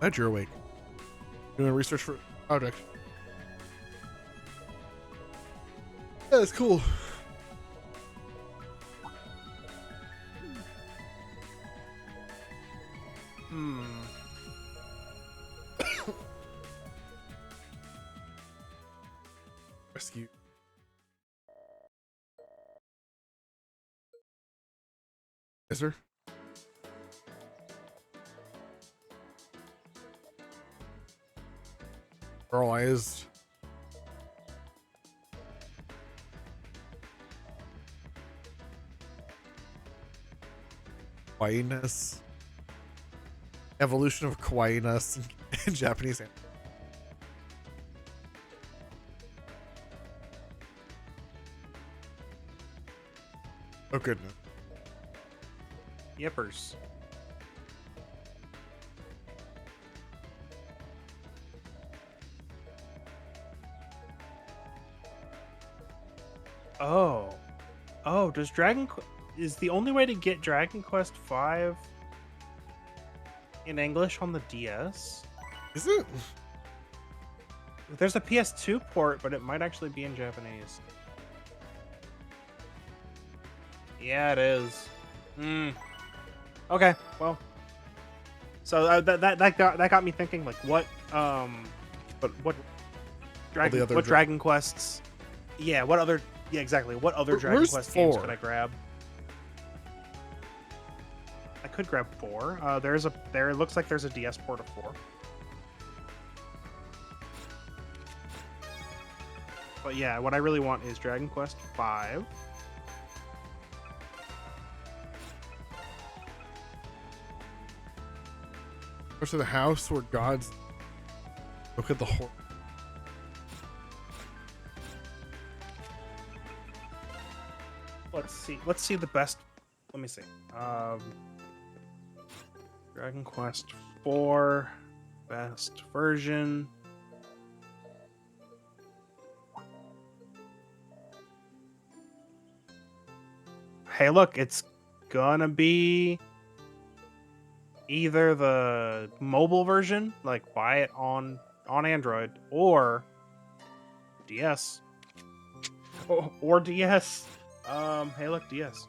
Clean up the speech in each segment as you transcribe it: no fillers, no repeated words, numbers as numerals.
Glad you're awake. Doing research for project. Yeah, that's cool. Rescue. Yes, sir. Paralyzed. Kawaii-ness. Evolution of kawaii-ness in Japanese. Oh goodness. Yippers. Oh, does is the only way to get Dragon Quest V in English on the DS? Is it? There's a PS2 port, but it might actually be in Japanese. Yeah, it is. Okay, well. So that got me thinking, like, what Dragon Quests? Yeah, what other? Yeah, exactly. What other Dragon Quest games could I grab? I could grab 4. It looks like there's a DS port of 4. But yeah, what I really want is Dragon Quest V. Go to the house where gods look at the horror. Let's see the best. Let me see. Dragon Quest 4 best version. Hey, look, it's gonna be either the mobile version, like buy it on Android, or DS. Or DS. Hey, look, DS.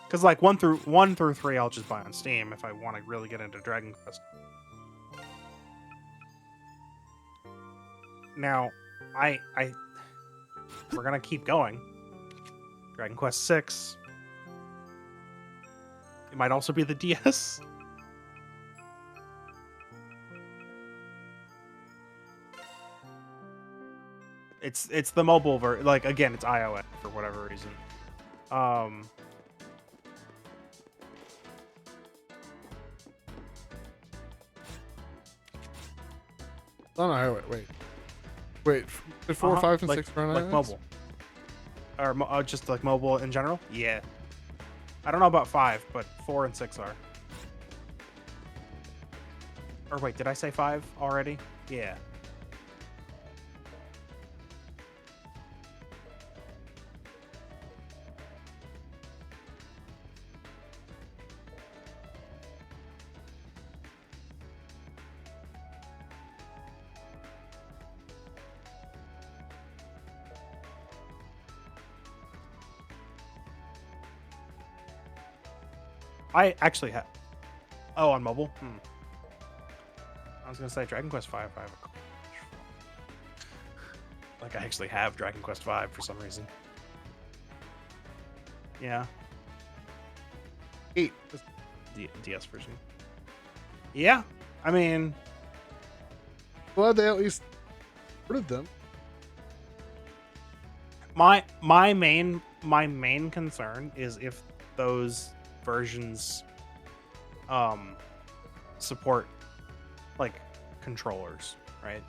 Because like 1 through 3, I'll just buy on Steam if I want to really get into Dragon Quest. Now, we're gonna keep going. Dragon Quest 6. It might also be the DS. It's the mobile version. Like, again, it's iOS for whatever reason. Oh no, wait. Did 4, 5, and 6 run like iOS? mobile, or just like mobile in general? Yeah. I don't know about 5, but 4 and 6 are. Or wait, did I say 5 already? Yeah. I actually have. Oh, on mobile? I was gonna say Dragon Quest V. Like, I actually have Dragon Quest V for some reason. Yeah. 8. DS version. Yeah, I mean, Glad they at least rid them. my main concern is if those versions support like controllers, right?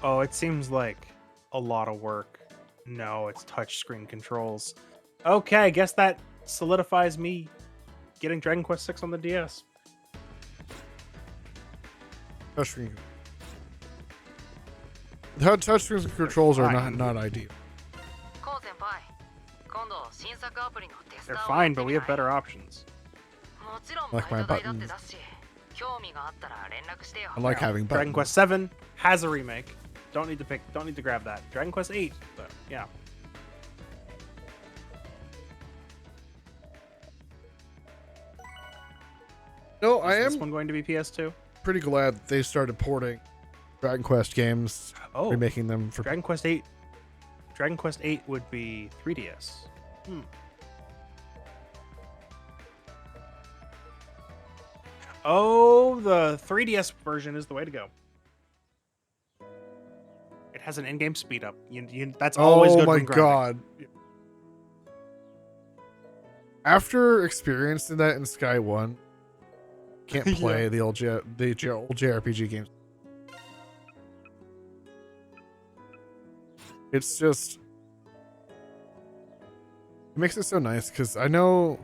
Oh, it seems like a lot of work. No, it's touchscreen controls. Okay, I guess that solidifies me getting Dragon Quest 6 on the DS. Touchscreen. Touchscreen controls are fine. not ideal. They're fine, but we have better options. I like my buttons. I like having buttons. Dragon Quest 7 has a remake. Don't need to grab that. Dragon Quest 8, though, yeah. No, I Is this am one going to be PS2? pretty glad they started porting Dragon Quest games, remaking them for Dragon Quest 8. Dragon Quest 8 would be 3DS. Oh, the 3DS version is the way to go. It has an in-game speed up. That's always good. Oh my when grinding. god. After experiencing that in Sky 1, can't play the old JRPG games. It's just, it makes it so nice because I know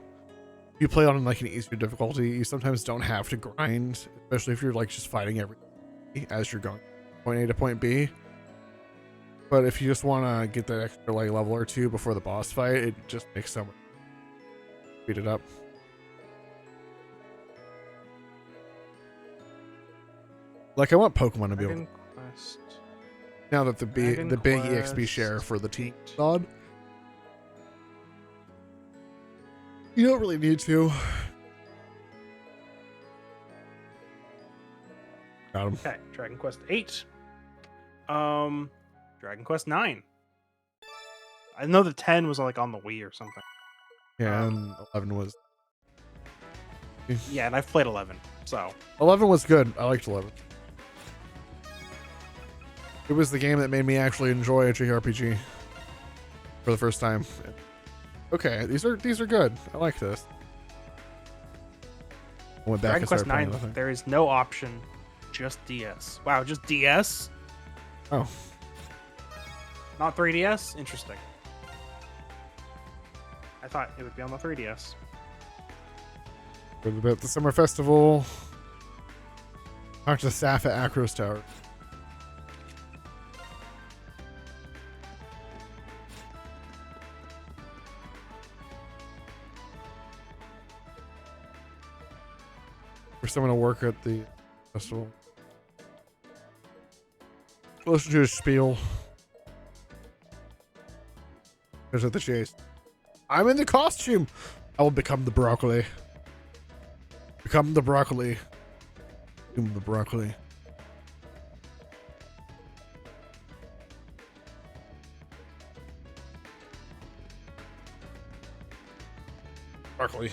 you play on like an easier difficulty, you sometimes don't have to grind, especially if you're like just fighting everything as you're going point A to point B. But if you just want to get that extra like level or two before the boss fight, it just makes so much. Speed it up. Like I want Pokemon to be able to, now that the big EXP share for the team mod. You don't really need to. Got him. Okay, Dragon Quest 8. Dragon Quest 9. I know the 10 was like on the Wii or something. Yeah, and 11 was. Yeah, and I've played 11, so. 11 was good. I liked 11. It was the game that made me actually enjoy a JRPG for the first time. Okay, these are good. I like this. I went back Dragon and Quest started 9, playing there is no option, just DS. Wow, just DS? Oh. Not 3DS? Interesting. I thought it would be on the 3DS. About the summer festival. Talk to Saf at Acros Tower. For someone to work at the festival. Listen to his spiel. There's at the chase. I'm in the costume. I will become the broccoli. Become the broccoli. Become the broccoli. Broccoli.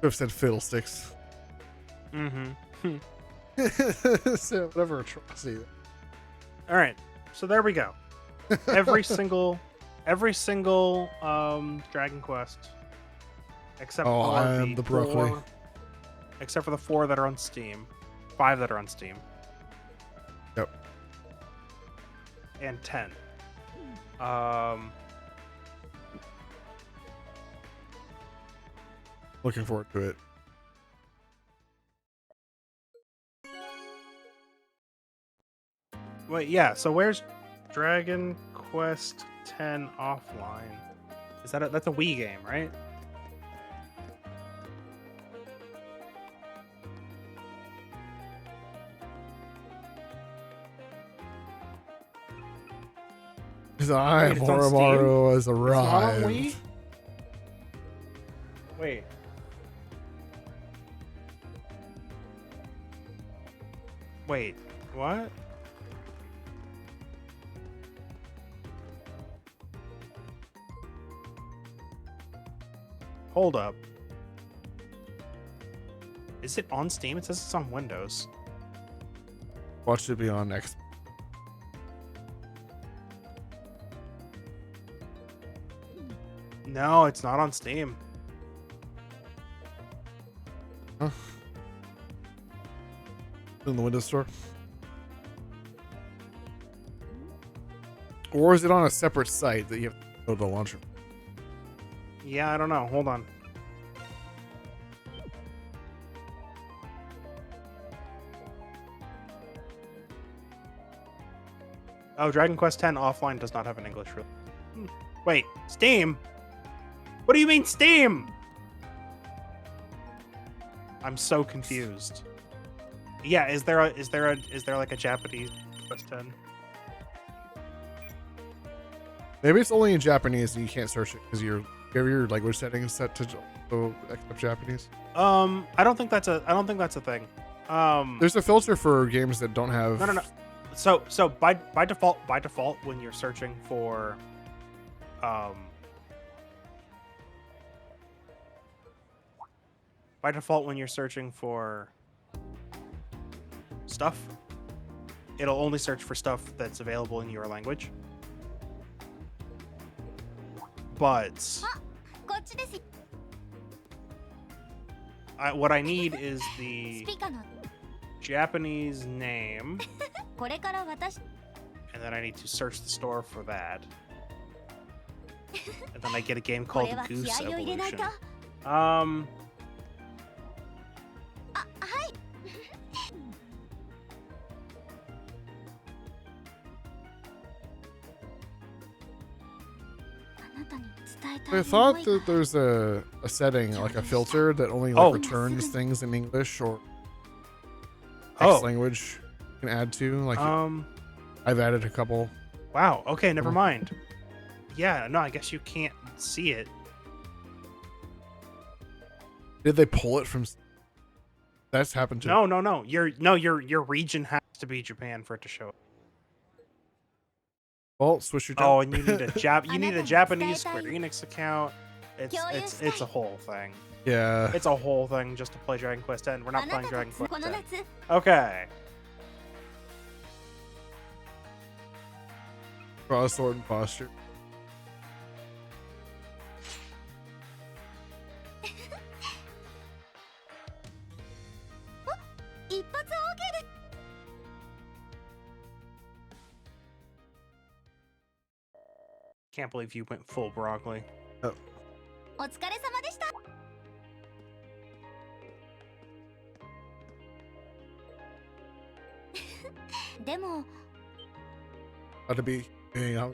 Could have said fiddlesticks. Mm-hmm. So whatever atrocity. All right, so there we go. Every single Dragon Quest, except for the broccoli. Except for the 4 that are on Steam, 5 that are on Steam. Yep. And 10. Looking forward to it. Wait, yeah. So where's Dragon Quest 10 offline? Is that that's a Wii game, right? Zai Wait, it's on Steam? Moromaru has It's not on arrived. Wii? Wait. Wait, what? Hold up. Is it on Steam? It says it's on Windows. Watch it be on X. No, it's not on Steam. Huh? In the Windows Store? Or is it on a separate site that you have to go to the launcher? Yeah, I don't know. Hold on. Oh, Dragon Quest X offline does not have an English release. Wait, Steam? What do you mean Steam? I'm so confused. Yeah, is there like a Japanese Quest 10? Maybe it's only in Japanese and you can't search it because you have your language settings set to accept Japanese. I don't think that's a thing. There's a filter for games that don't have. No. So by default when you're searching for stuff, it'll only search for stuff that's available in your language. But what I need is the Japanese name, and then I need to search the store for that. And then I get a game called Goose Evolution. I thought that there's a setting, like a filter, that only like returns things in English or X language you can add to. Like, I've added a couple. Wow. Okay, never mind. Yeah, no, I guess you can't see it. Did they pull it from? That's happened to. No. Your region has to be Japan for it to show up. Well, switch your. Oh, and you need a Japanese Square Enix account. It's a whole thing. Yeah. It's a whole thing just to play Dragon Quest X. We're not playing Dragon Quest X. Okay. Cross sword and posture. Can't believe you went full broccoli. Oh. お疲れ様でした。でも How to be hanging out.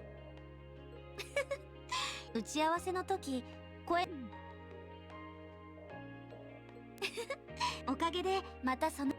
打ち合わせの時声おかげでまたその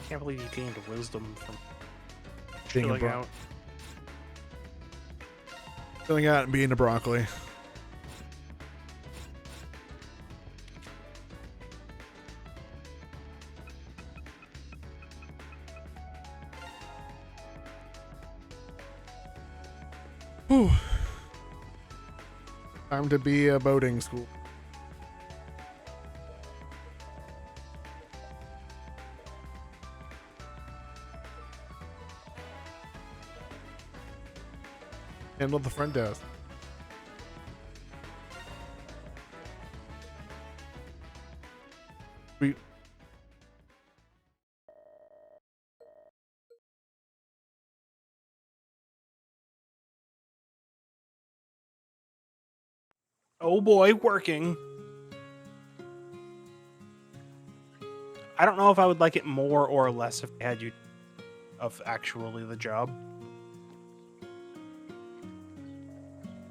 Can't believe you gained wisdom from Being a chilling bro- out. Filling out and being a broccoli. Whew. Time to be a boating school. Handle the front desk. Sweet. Oh boy, working. I don't know if I would like it more or less if they had you of actually the job.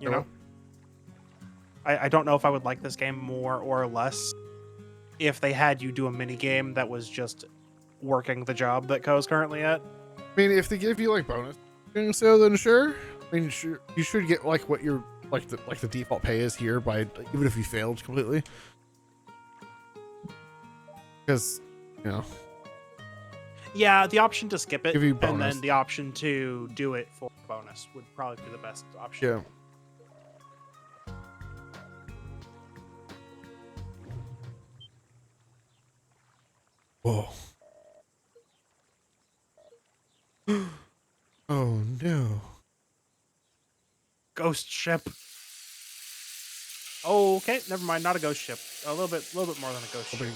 You know? I don't know if I would like this game more or less if they had you do a mini game that was just working the job that Ko's currently at. I mean, if they give you like bonus, so then sure. I mean, sure, you should get like what your like the default pay is here by even if you failed completely, because you know. Yeah, the option to skip it Give you and bonus. then the option to do it for bonus would probably be the best option. Yeah. Whoa. Oh no. Ghost ship. Oh, okay, never mind. Not a ghost ship. A little bit more than a ghost ship.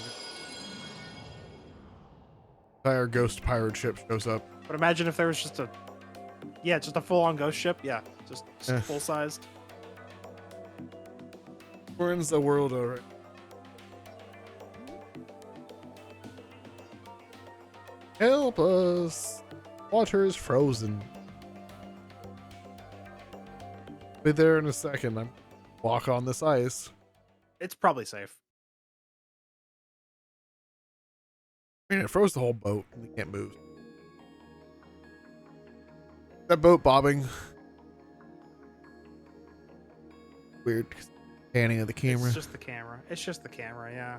Entire ghost pirate ship shows up. But imagine if there was just a full-on ghost ship. Yeah, just Eh. full sized. We're in the world already. Help us! Water is frozen. Be there in a second. I'm walk on this ice. It's probably safe. I mean, it froze the whole boat. And we can't move. That boat bobbing. Weird panning of the camera. It's just the camera. It's just the camera. Yeah.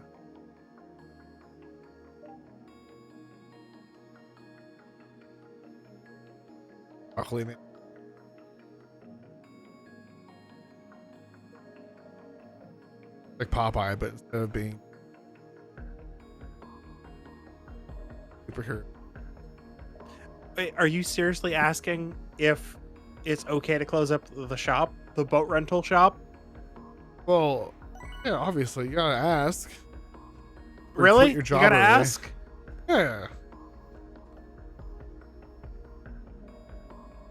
Broccoli man. Like Popeye, but instead of being superhero. Wait, are you seriously asking if it's okay to close up the shop, the boat rental shop? Well, yeah, obviously you gotta ask. Or Really? quit You your job gotta early. ask? Yeah.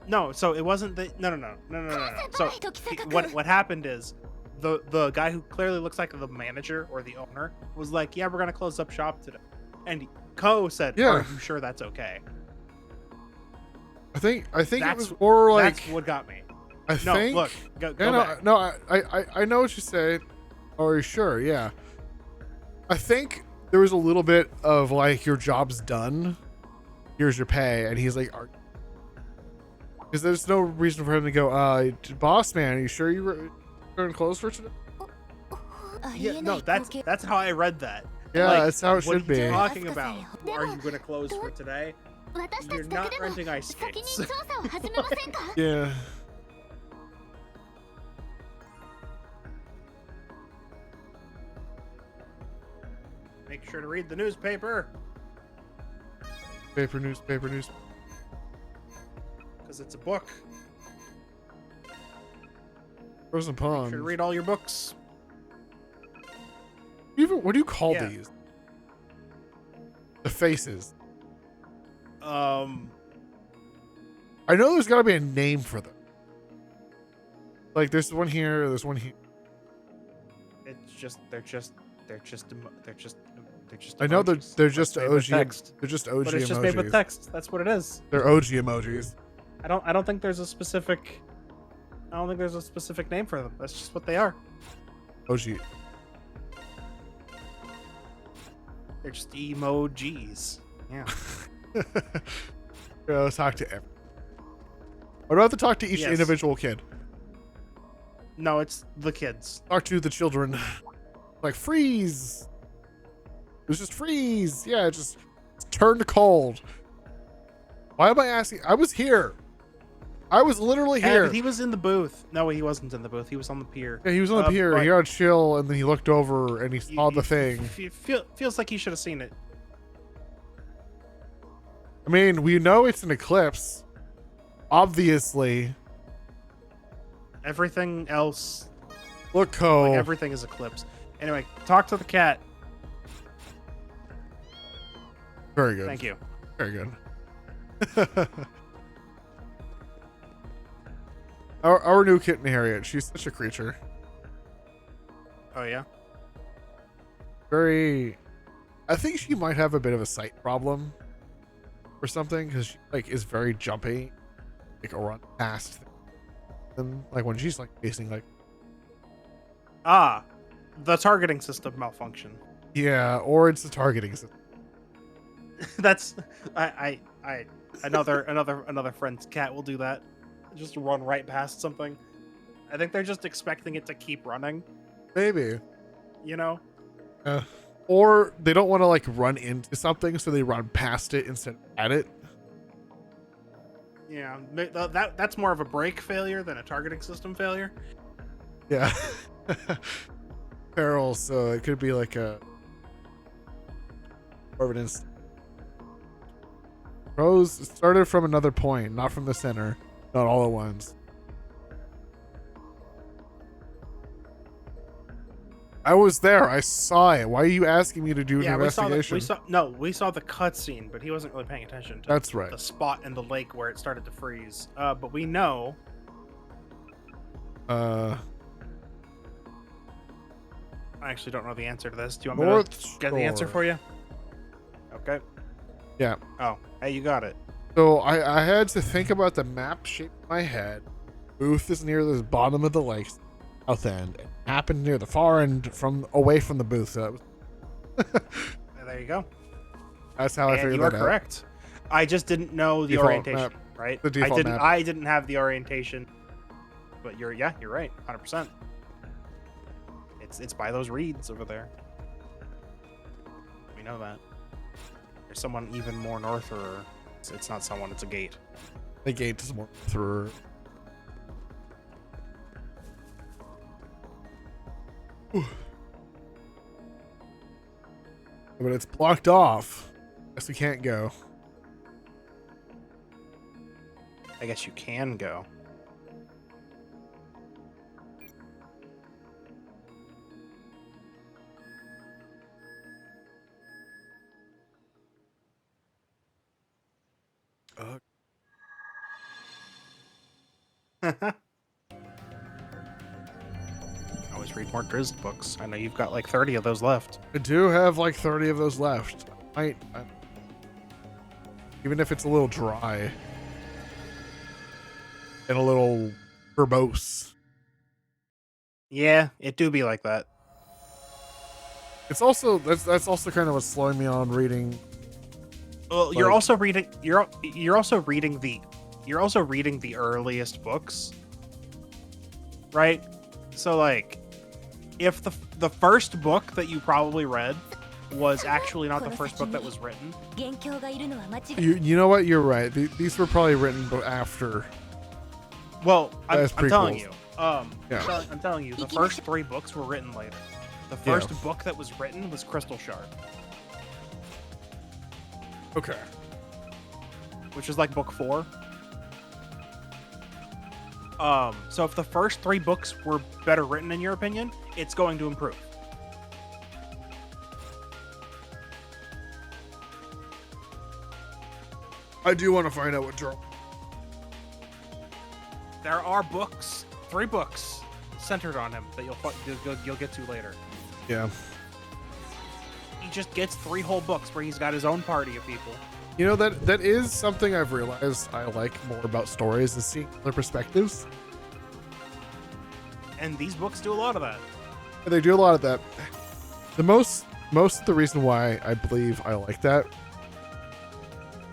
No, so it wasn't the no. So what happened is the guy who clearly looks like the manager or the owner was like, "Yeah, we're gonna close up shop today," and Ko said, Yeah. "Are you sure that's okay?" I think it That's- was more like That's what got me. I No, think. look, go Yeah, back. no, I know what you said. Are you sure? Yeah. I think there was a little bit of like your job's done. Here's your pay, and he's like, because there's no reason for him to go. Boss man, are you sure you were going to close for today? Yeah, no, that's how I read that. Yeah, Like, that's how it what should are you be. talking about? Are you going to close for today? You're not renting ice 先に skates. 調査を始めませんか Yeah. Make sure to read the newspaper Paper news. because it's a book. Frozen Make sure pond. to read all your books. What do you call Yeah. these? The faces. I know there's got to be a name for them. Like there's one here. There's one here. It's just they're just I know emojis. they're just That's made with OG. text. They're just OG But it's just emojis. made with text. That's what it is. They're OG emojis. I don't think there's a specific name for them. That's just what they are. OG. They're just emojis. Yeah. Let's talk to everyone. What about to talk to each Yes. individual kid? No, it's the kids. Talk to the children. Like freeze. It was just freeze. Yeah, it just turned cold. Why am I asking? I was here. I was literally Yeah, here. but he was in the booth. No, he wasn't in the booth. He was on the pier. Yeah, he was on the pier. but He got chill, and then he looked over and he saw the thing. Feels like he should have seen it. I mean, we know it's an eclipse. Obviously. Everything else, Look, Ko. like everything is eclipse. Anyway, talk to the cat. Very good. Thank you. Very good. our new kitten Harriet. She's such a creature. Oh yeah. Very. I think she might have a bit of a sight problem or something because she like is very jumpy, like run past them. Like when she's like facing like The targeting system malfunction. yeah, or it's the targeting system. That's I another friend's cat will do that. Just run right past something. I think they're just expecting it to keep running, Maybe. you know? Or they don't want to like run into something, so they run past it instead of at it. Yeah, that's more of a brake failure than a targeting system failure. Yeah. Peril, so it could be like a evidence. Rose started from another point, not from the center, not all at once. I was there. I saw it. Why are you asking me to do an investigation? We saw the cutscene, but he wasn't really paying attention to That's right. the spot in the lake where it started to freeze. But we know. Uh, I actually don't know the answer to this. Do you want me to get the answer for you? Okay. Yeah. Oh, hey, you got it. So I had to think about the map shape in my head. Booth is near the bottom of the lake, south end. It happened near the far end, from away from the booth. So that was There you go. that's how I And figured you are that out. correct. I just didn't know the Default orientation, map. right? The default map. I didn't have the orientation. But you're right, 100%. It's by those reeds over there. We know that. There's someone even more north, or it's not someone, it's a gate. The gate is more through. But it's blocked off. Guess we can't go. I guess you can go. Always read more Drizzt books. I know you've got like 30 of those left. I do have like 30 of those left. Even if it's a little dry and a little verbose. Yeah, it do be like that. It's also that's also kind of what's slowing me on reading. Well, you're Like- also reading you're also reading the earliest books. Right? So like if the first book that you probably read was actually not the first book that was written. 元凶がいるのは間違い You know what? You're right. These were probably written after. Well, I'm As telling prequels. you. Yeah. I'm telling you, the first 3 books were written later. The first book that was written was Crystal Shard, Okay. which is like book 4. So if the first 3 books were better written in your opinion, it's going to improve. I do want to find out what draw. There are 3 books centered on him that you'll get to later. Yeah. He just gets 3 whole books where he's got his own party of people. You know, that is something I've realized I like more about stories is seeing other perspectives. And these books do a lot of that. And they do a lot of that. The most of the reason why I believe I like that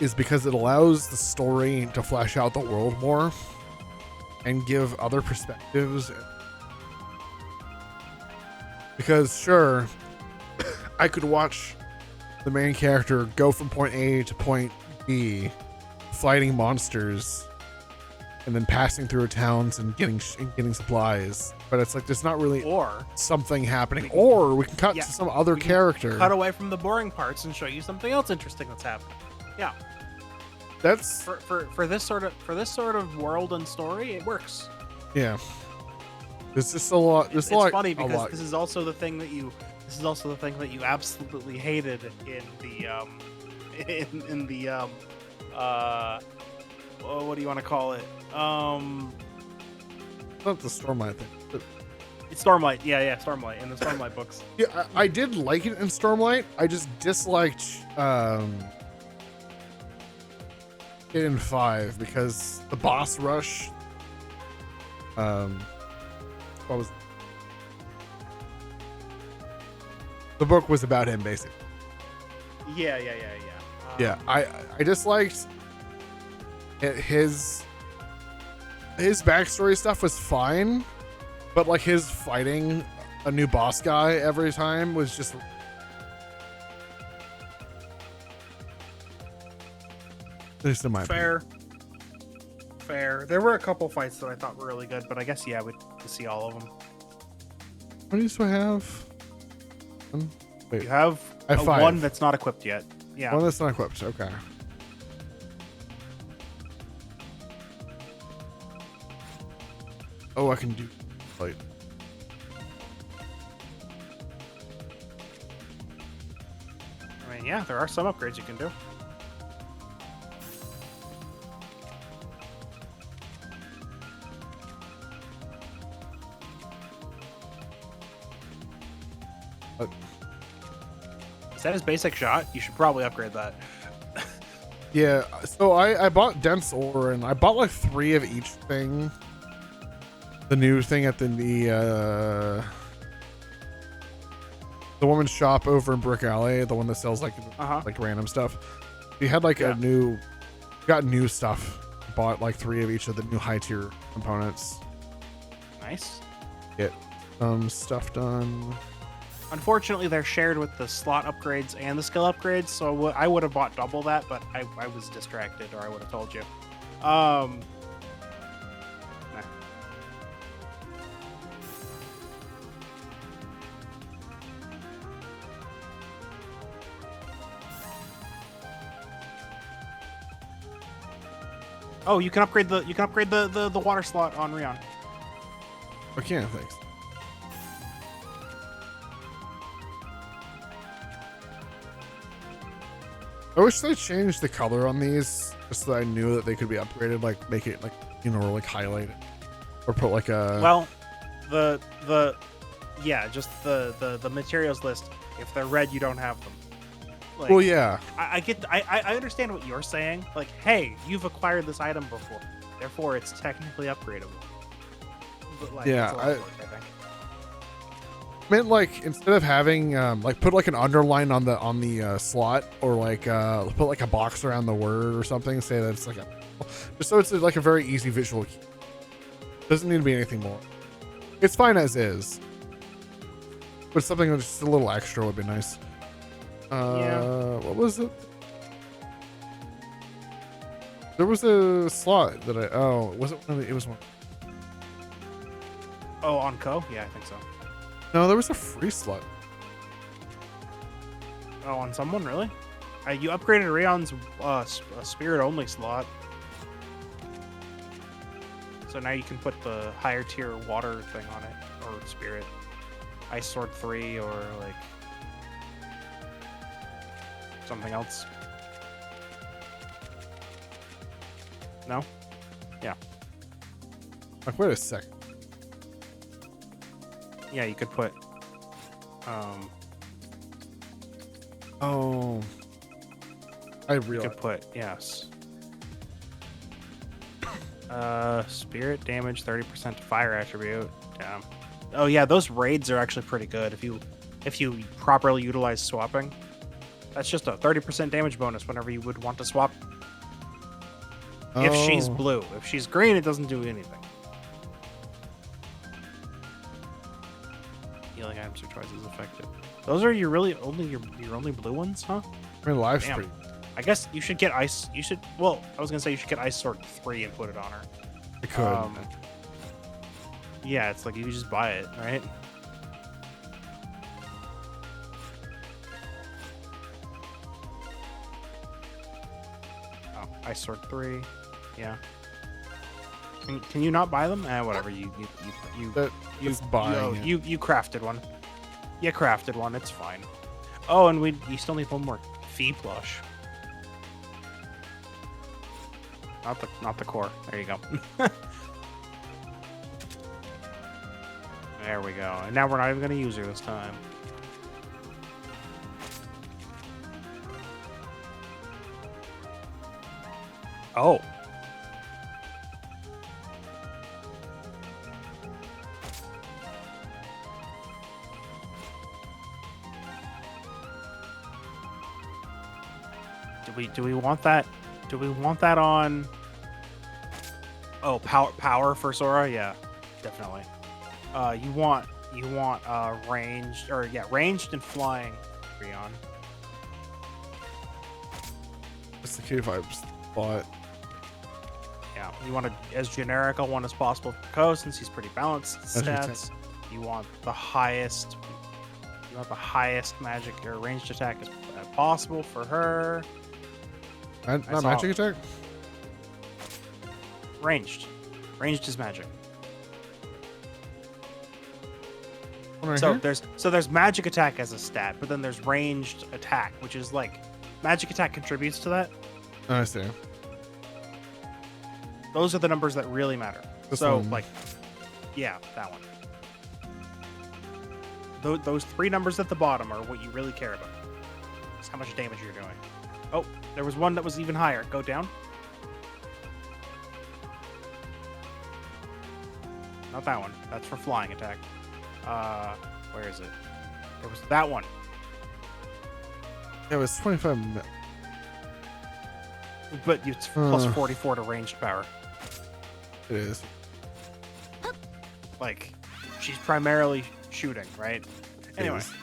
is because it allows the story to flesh out the world more and give other perspectives. Because sure, I could watch the main character go from point A to point B, fighting monsters, and then passing through towns and getting supplies. But it's like there's not really Or something happening. Or we can cut to some other we can character. cut away from the boring parts and show you something else interesting that's happening. Yeah. That's For this sort of world and story, it works. yeah. There's just a lot. There's It's a lot. funny a because lot. this is also the thing that you absolutely hated in the what do you want to call it? Not the Stormlight thing. But It's Stormlight. Yeah, Stormlight in the Stormlight books. Yeah, I did like it in Stormlight. I just disliked it in 5 because the boss rush. What was the book was about him basically. Yeah. Yeah, I disliked his backstory stuff was fine, but like his fighting a new boss guy every time was just at least in my opinion. Fair. There were a couple fights that I thought were really good, but I guess yeah, we'd see all of them. What do I have? Wait, You have I have 5. one that's not equipped yet. Yeah. One that's not equipped. Okay. Oh, I can do like. I mean, yeah, there are some upgrades you can do. Is that his basic shot? You should probably upgrade that. Yeah, so I bought dense ore and I bought like 3 of each thing. The new thing at the woman's shop over in Brick Alley, the one that sells like like random stuff. We had like got new stuff. Bought like 3 of each of the new high tier components. Nice. Get some stuff done. Unfortunately, they're shared with the slot upgrades and the skill upgrades, so I would have bought double that, but I was distracted, or I would have told you. Nah. Oh, you can upgrade the water slot on Rion. I can't, thanks. I wish they changed the color on these just so that I knew that they could be upgraded, like make it like, you know, or like highlight it. Or put like a Well, just the materials list. If they're red, you don't have them. Like, well, yeah. I understand what you're saying. Like, hey, you've acquired this item before, therefore it's technically upgradable. But like, Yeah, it's a lot of work, I think. Meant like instead of having like put like an underline on the slot, or like put like a box around the word or something, say that it's like a, just so it's like a very easy visual key. Doesn't need to be anything more. It's fine as is, but something that's just a little extra would be nice. What was it? There was a slot that it was one. Oh, on Co? Yeah, I think so. No, there was a free slot. Oh, on someone, really? You upgraded Rayon's spirit only slot. So now you can put the higher tier water thing on it, or spirit. Ice Sword 3, or like something else. No? Yeah. Like, wait a second. Yeah, you could put Oh, I you realized. could put, yes. Spirit damage 30% to fire attribute. Damn. Oh yeah, those raids are actually pretty good if you properly utilize swapping. That's just a 30% damage bonus whenever you would want to swap. If she's blue. If she's green, it doesn't do anything. Healing items or choices effective. Those are your only blue ones, huh? I mean, life's Damn. pretty. I guess you should get ice. Well, I was gonna say you should get Ice Sword 3 and put it on her. I could. Yeah, it's like you just buy it, right? Oh, Ice Sword 3. Yeah. Can you not buy them? Whatever. You buying it. you crafted one. You crafted one. It's fine. Oh, and you still need one more fee plush. Not the core. There you go. There we go. And now we're not even going to use her this time. Oh. Do we want that? Do we want that on? Oh, power for Sora? Yeah, definitely. You want ranged ranged and flying Rion. It's the K5 spot. Yeah, you want as generic a one as possible for Ko since he's pretty balanced stats. You want the highest. You want the highest magic or ranged attack as possible for her. Not magic attack? Ranged. Ranged is magic. Right So here? there's magic attack as a stat, but then there's ranged attack, which is like magic attack contributes to that. Oh, I see. Those are the numbers that really matter. This So one. like, yeah, that one. Those three numbers at the bottom are what you really care about. It's how much damage you're doing. Oh, there was one that was even higher. Go down. Not that one. That's for flying attack. Where is it? It was that one. Yeah, it was 25. But it's plus 44 to ranged power. It is. Like, she's primarily shooting, right? It Anyway, is.